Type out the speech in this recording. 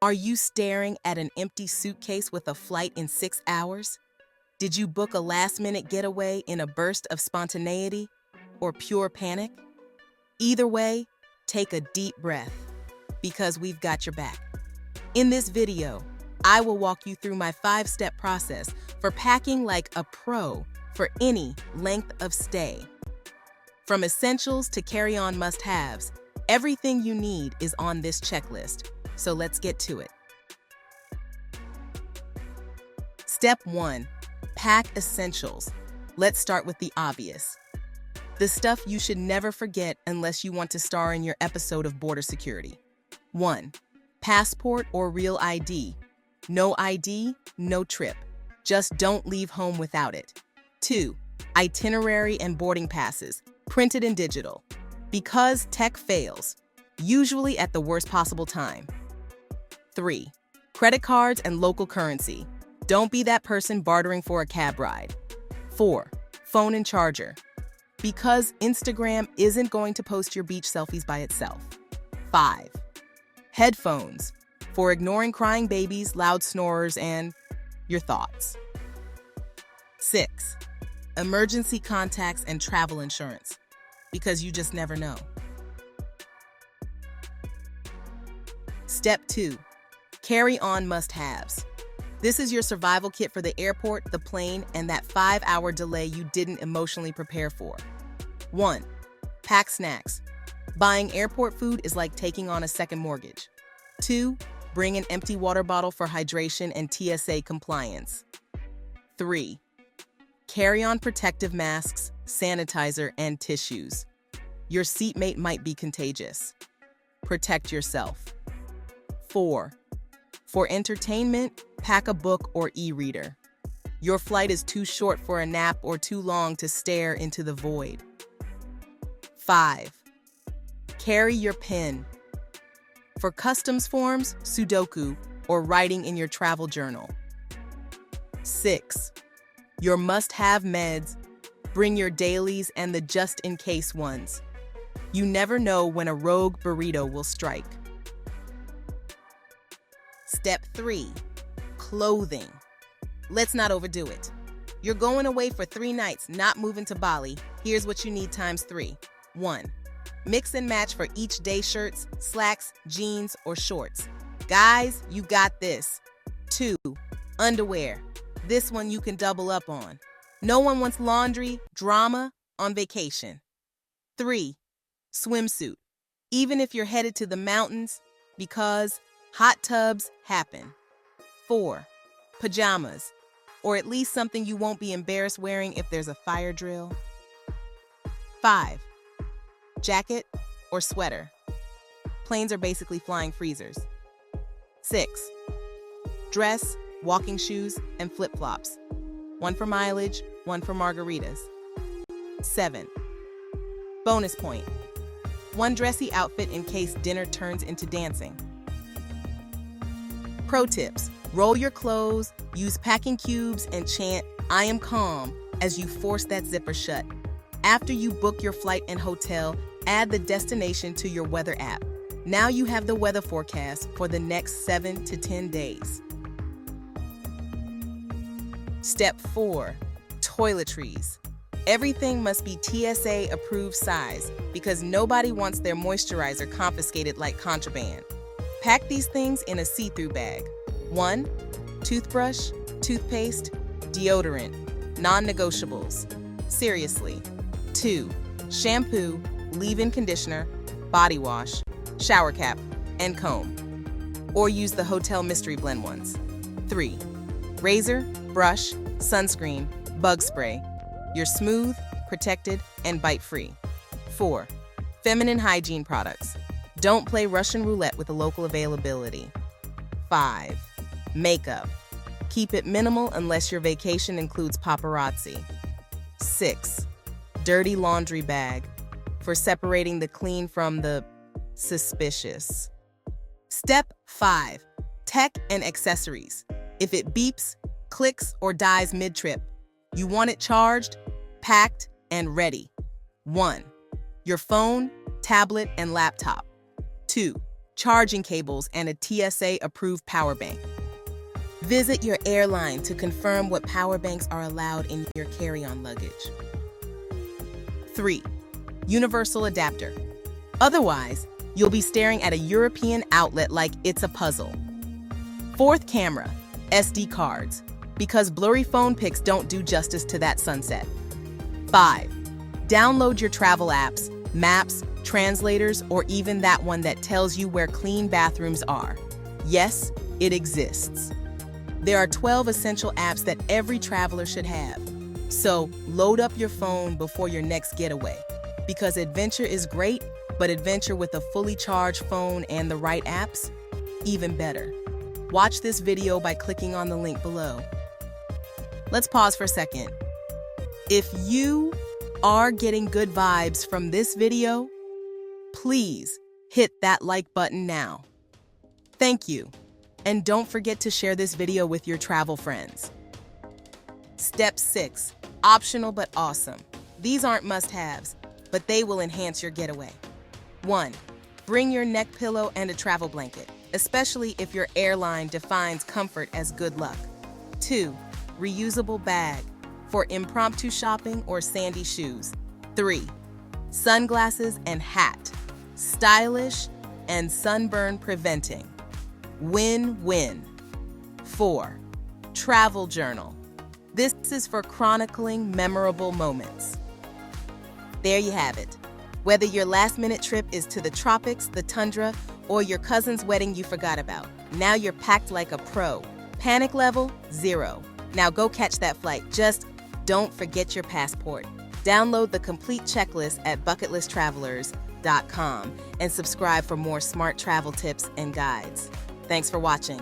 Are you staring at an empty suitcase with a flight in 6 hours? Did you book a last-minute getaway in a burst of spontaneity or pure panic? Either way, take a deep breath because we've got your back. In this video, I will walk you through my 5-step process for packing like a pro for any length of stay. From essentials to carry-on must-haves, everything you need is on this checklist. So let's get to it. Step 1. Pack essentials. Let's start with the obvious. The stuff you should never forget unless you want to star in your episode of Border Security. 1. Passport or real ID. No ID, no trip. Just don't leave home without it. 2. Itinerary and boarding passes, printed and digital. Because tech fails, usually at the worst possible time. 3. Credit cards and local currency. Don't be that person bartering for a cab ride. 4. Phone and charger. Because Instagram isn't going to post your beach selfies by itself. 5. Headphones. For ignoring crying babies, loud snorers, and your thoughts. 6. Emergency contacts and travel insurance. Because you just never know. Step 2. Carry-on must-haves. This is your survival kit for the airport, the plane, and that 5-hour delay you didn't emotionally prepare for. 1. Pack snacks. Buying airport food is like taking on a second mortgage. 2. Bring an empty water bottle for hydration and TSA compliance. 3. Carry-on protective masks, sanitizer, and tissues. Your seatmate might be contagious. Protect yourself. 4. For entertainment, pack a book or e-reader. Your flight is too short for a nap or too long to stare into the void. 5. Carry your pen. For customs forms, Sudoku, or writing in your travel journal. 6. Your must-have meds. Bring your dailies and the just-in-case ones. You never know when a rogue burrito will strike. Step 3. Clothing. Let's not overdo it. You're going away for 3 nights, not moving to Bali. Here's what you need times 3. 1. Mix and match for each day shirts, slacks, jeans, or shorts. Guys, you got this. 2. Underwear. This one you can double up on. No one wants laundry, drama on vacation. 3. Swimsuit. Even if you're headed to the mountains, because hot tubs happen. 4. Pajamas, or at least something you won't be embarrassed wearing if there's a fire drill. 5. Jacket or sweater. Planes are basically flying freezers. 6. Dress, walking shoes, and flip-flops. 1 for mileage, 1 for margaritas. 7. Bonus point. 1 dressy outfit in case dinner turns into dancing. Pro tips. Roll your clothes, use packing cubes, and chant, "I am calm," as you force that zipper shut. After you book your flight and hotel, add the destination to your weather app. Now you have the weather forecast for the next 7 to 10 days. Step 4. Toiletries. Everything must be TSA approved size because nobody wants their moisturizer confiscated like contraband. Pack these things in a see-through bag. 1. Toothbrush, toothpaste, deodorant, non-negotiables. Seriously. 2. Shampoo, leave-in conditioner, body wash, shower cap, and comb. Or use the Hotel Mystery Blend ones. 3. Razor, brush, sunscreen, bug spray. You're smooth, protected, and bite-free. 4. Feminine hygiene products. Don't play Russian roulette with the local availability. 5. Makeup. Keep it minimal unless your vacation includes paparazzi. 6. Dirty laundry bag. For separating the clean from the suspicious. Step 5. Tech and accessories. If it beeps, clicks, or dies mid-trip, you want it charged, packed, and ready. 1. Your phone, tablet, and laptop. 2. charging cables, and a TSA-approved power bank. Visit your airline to confirm what power banks are allowed in your carry-on luggage. 3. Universal adapter. Otherwise, you'll be staring at a European outlet like it's a puzzle. 4th camera, SD cards, because blurry phone pics don't do justice to that sunset. 5. Download your travel apps, maps, translators, or even that one that tells you where clean bathrooms are. Yes, it exists. There are 12 essential apps that every traveler should have. So load up your phone before your next getaway, because adventure is great, but adventure with a fully charged phone and the right apps, even better. Watch this video by clicking on the link below. Let's pause for a second. If you are getting good vibes from this video, please hit that like button now. Thank you. And don't forget to share this video with your travel friends. Step 6, optional but awesome. These aren't must-haves, but they will enhance your getaway. 1. Bring your neck pillow and a travel blanket, especially if your airline defines comfort as good luck. 2. Reusable bag for impromptu shopping or sandy shoes. 3. Sunglasses and hat, stylish and sunburn preventing. Win-win. 4. Travel journal. This is for chronicling memorable moments. There you have it. Whether your last-minute trip is to the tropics, the tundra, or your cousin's wedding you forgot about, now you're packed like a pro. Panic level, 0. Now go catch that flight. Just don't forget your passport. Download the complete checklist at bucketlisttravelers.com and subscribe for more smart travel tips and guides. Thanks for watching.